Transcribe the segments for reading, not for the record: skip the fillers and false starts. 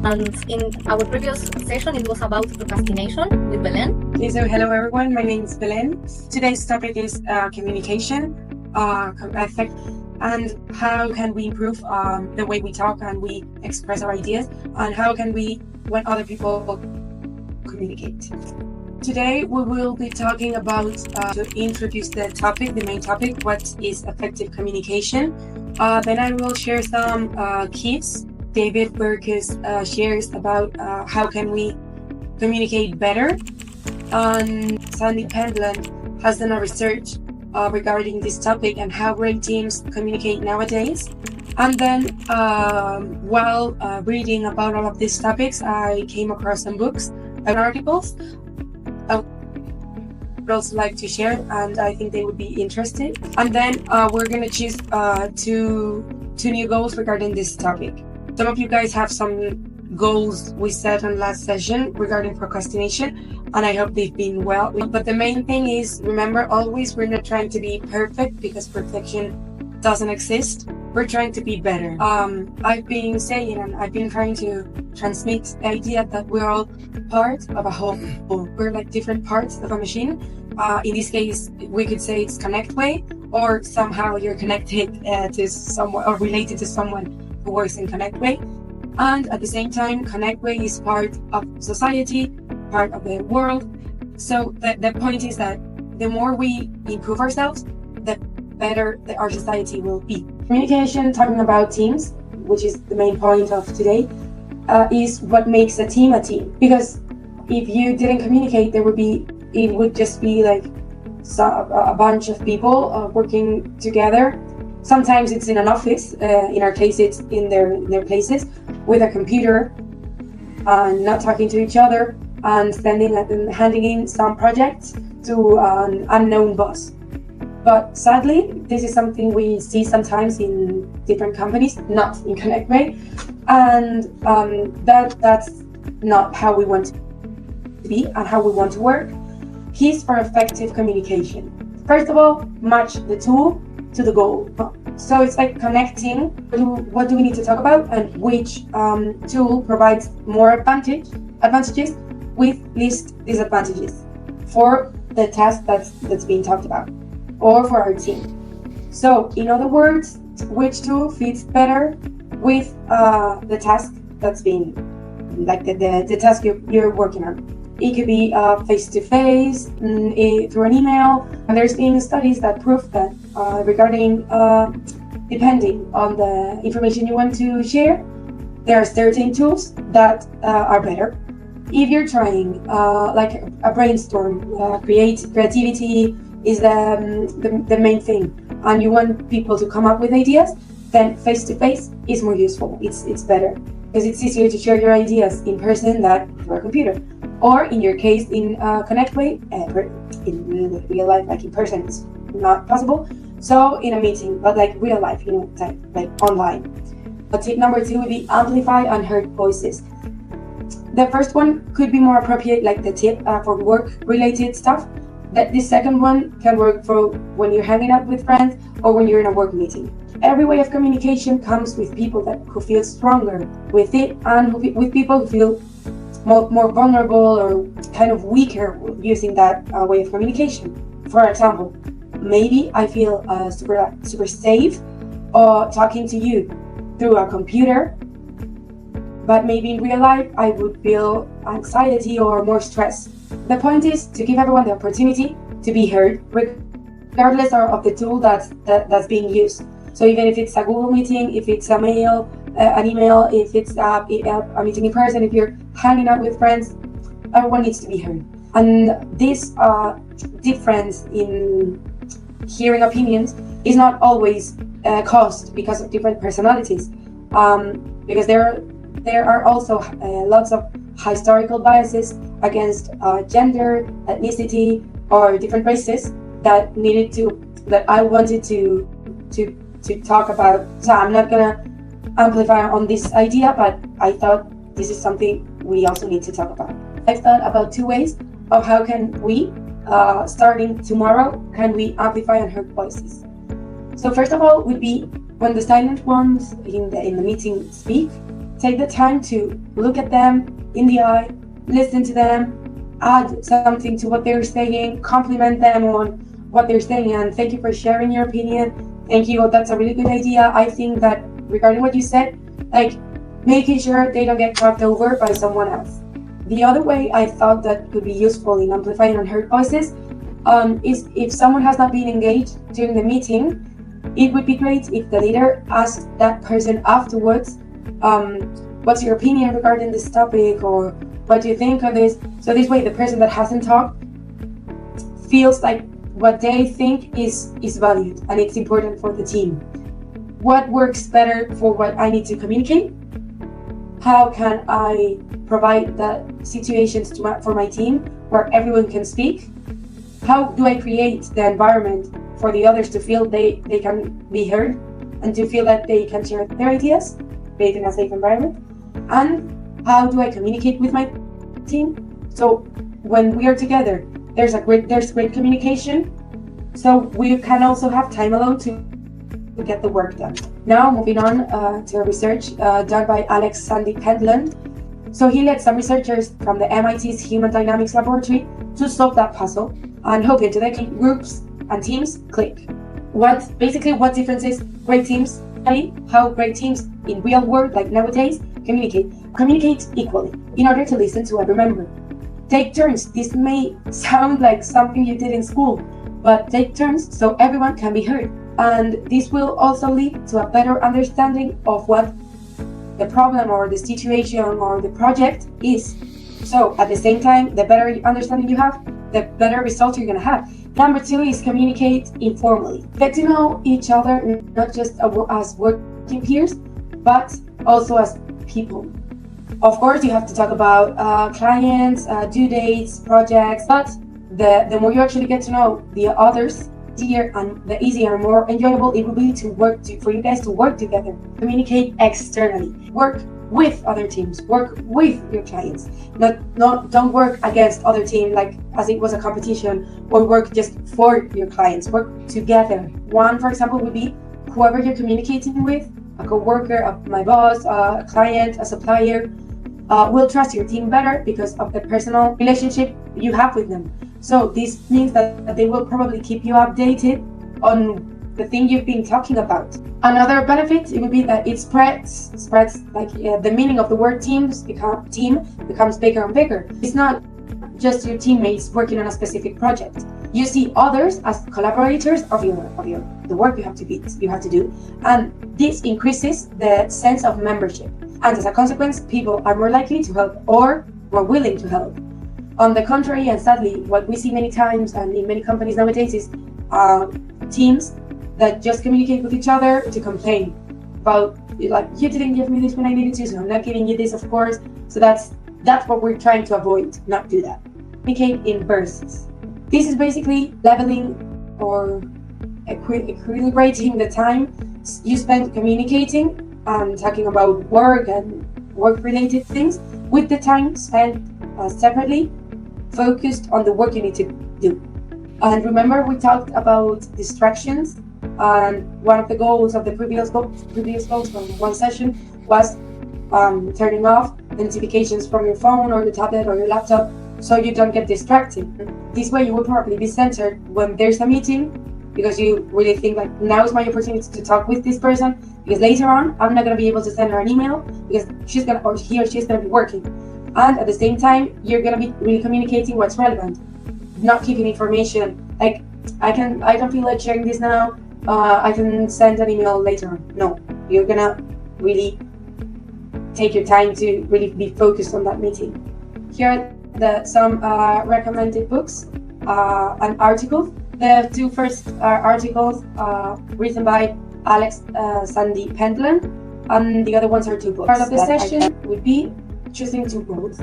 And in our previous session, it was about procrastination with Belen. Okay, so hello everyone, my name is Belen. Today's topic is communication, effect, and how can we improve the way we talk and we express our ideas, and how can we, when other people communicate. Today we will be talking about, to introduce the topic, the main topic, what is effective communication. Then I will share some keys. David Burkus shares about how can we communicate better. And Sandy Pentland has done a research regarding this topic and how great teams communicate nowadays. And then while reading about all of these topics, I came across some books and articles I would also like to share, and I think they would be interested. And then we're going to choose two new goals regarding this topic. Some of you guys have some goals we set on last session regarding procrastination, and I hope they've been well. But the main thing is, remember always, we're not trying to be perfect because perfection doesn't exist. We're trying to be better. I've been saying and I've been trying to transmit the idea that we're all part of a whole. We're like different parts of a machine. In this case, we could say it's Konnect Way, or somehow you're connected to someone or related to someone who works in Konnect Way. And at the same time, Konnect Way is part of society, part of the world. So the point is that the more we improve ourselves, the better our society will be. Communication, talking about teams, which is the main point of today, is what makes a team. Because if you didn't communicate, it would just be like a bunch of people working together. Sometimes it's in an office. In our case, it's in their places with a computer, and not talking to each other, and handing in some projects to an unknown boss. But sadly, this is something we see sometimes in different companies, not in Konnect Way, and that's not how we want to be and how we want to work. Keys for effective communication. First of all, match the tool to the goal. So it's like connecting what do we need to talk about and which tool provides more advantages with least disadvantages for the task that's being talked about or for our team. So in other words, which tool fits better with the task that's being, like the task you're working on. It could be face-to-face, through an email. And there's been studies that prove that regarding, depending on the information you want to share, there are certain tools that are better. If you're trying like a brainstorm, creativity is the main thing, and you want people to come up with ideas, then face-to-face is more useful. It's better because it's easier to share your ideas in person than through a computer. Or in your case, in Konnect Way, in real life, like in person, it's not possible. So in a meeting, but like real life, like online. But tip number 2 would be amplify unheard voices. The first one could be more appropriate, like the tip for work-related stuff. The second one can work for when you're hanging out with friends or when you're in a work meeting. Every way of communication comes with people who feel stronger with it, and with people who feel more vulnerable or kind of weaker using that way of communication. For example, maybe I feel super safe talking to you through a computer, but maybe in real life I would feel anxiety or more stress. The point is to give everyone the opportunity to be heard, regardless of the tool that's being used. So even if it's a Google meeting, if it's a mail, an email, if it's a meeting in person, if you're hanging out with friends, everyone needs to be heard. And this difference in hearing opinions is not always caused because of different personalities, because there are also lots of historical biases against gender, ethnicity, or different races that I wanted to talk about. So I'm not gonna amplify on this idea, but I thought this is something we also need to talk about. I've thought about 2 ways of how can we, starting tomorrow, can we amplify unheard voices. So first of all would be when the silent ones in the meeting speak, take the time to look at them in the eye, listen to them, add something to what they're saying, compliment them on what they're saying, and thank you for sharing your opinion. Thank you, that's a really good idea. I think that regarding what you said, like making sure they don't get talked over by someone else. The other way I thought that could be useful in amplifying unheard voices is if someone has not been engaged during the meeting, it would be great if the leader asked that person afterwards, what's your opinion regarding this topic, or what do you think of this? So this way the person that hasn't talked feels like what they think is valued and it's important for the team. What works better for what I need to communicate? How can I provide the situations for my team where everyone can speak? How do I create the environment for the others to feel they can be heard and to feel that they can share their ideas, creating a safe environment? And how do I communicate with my team? So when we are together, there's great communication, so we can also have time alone to get the work done. Now moving on to research done by Sandy Pentland. So he led some researchers from the MIT's Human Dynamics Laboratory to solve that puzzle and hoping to make groups and teams click. What differences great teams, how great teams in real world like nowadays communicate equally in order to listen to every member. Take turns. This may sound like something you did in school, but take turns so everyone can be heard. And this will also lead to a better understanding of what the problem or the situation or the project is. So at the same time, the better understanding you have, the better results you're going to have. Number 2 is communicate informally. Get to know each other, not just as working peers, but also as people. Of course, you have to talk about clients, due dates, projects, but the more you actually get to know the others, the easier and more enjoyable it will be for you guys to work together. Communicate externally. Work with other teams. Work with your clients. Don't work against other team like as it was a competition, or work just for your clients. Work together. One, for example, would be whoever you're communicating with, a co-worker, my boss, a client, a supplier, will trust your team better because of the personal relationship you have with them. So this means that they will probably keep you updated on the thing you've been talking about. Another benefit, it would be that it spreads like the meaning of the word team becomes bigger and bigger. It's not just your teammates working on a specific project. You see others as collaborators of the work you have to do, and this increases the sense of membership. And as a consequence, people are more likely to help or more willing to help. On the contrary, and sadly, what we see many times and in many companies nowadays is teams that just communicate with each other to complain about, like, you didn't give me this when I needed to, so I'm not giving you this, of course. So that's what we're trying to avoid, not do that. Communicate in bursts. This is basically leveling or equilibrating the time you spend communicating and talking about work and work-related things with the time spent separately, focused on the work you need to do. And remember, we talked about distractions, and one of the goals of the previous goals from one session was turning off notifications from your phone or your tablet or your laptop so you don't get distracted. This way you will probably be centered when there's a meeting, because you really think like, now is my opportunity to talk with this person, because later on I'm not going to be able to send her an email because he or she's going to be working. And at the same time, you're going to be really communicating what's relevant, not keeping information like, I don't feel like sharing this now, I can send an email later on. No, you're going to really take your time to really be focused on that meeting. Here are some recommended books and articles. The 2 first articles written by Sandy Pentland, and the other ones are 2 books. Part of the session would be choosing 2 goals.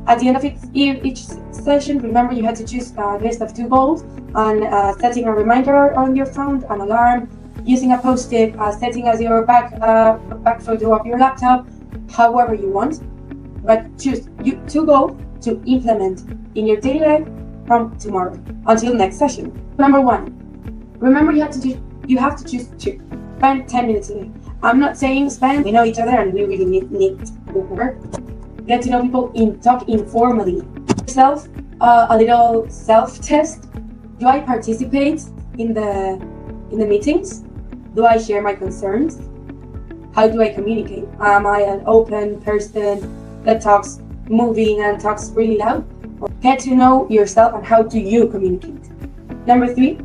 At the end of each session, remember you had to choose a list of 2 goals, and setting a reminder on your phone, an alarm, using a post-it, setting as your back photo of your laptop, however you want. But choose 2 goals to implement in your daily life from tomorrow until next session. Number 1, remember you have to choose 2. Spend 10 minutes a day. I'm not saying spam, we know each other and we really need to work. Get to know people, talk informally. Yourself, a little self-test. Do I participate in the meetings? Do I share my concerns? How do I communicate? Am I an open person that talks moving and talks really loud? Get to know yourself and how do you communicate. Number 3,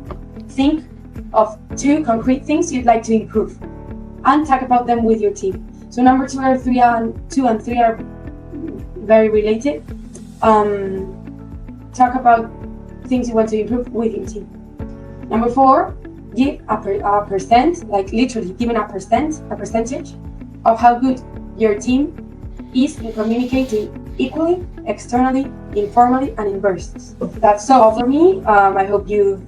think of 2 concrete things you'd like to improve and talk about them with your team. So number 2 and 3 are very related. Talk about things you want to improve with your team. Number 4, give a percent, like literally giving a percentage of how good your team is in communicating equally, externally, informally, and in bursts. That's all for me. I hope you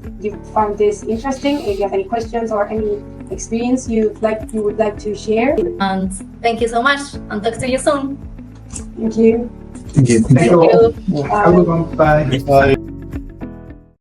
found this interesting. If you have any questions or any experience you would like to share. And thank you so much, and talk to you soon. Thank you. Thank you. Thank you. Have a good one. Bye. Bye.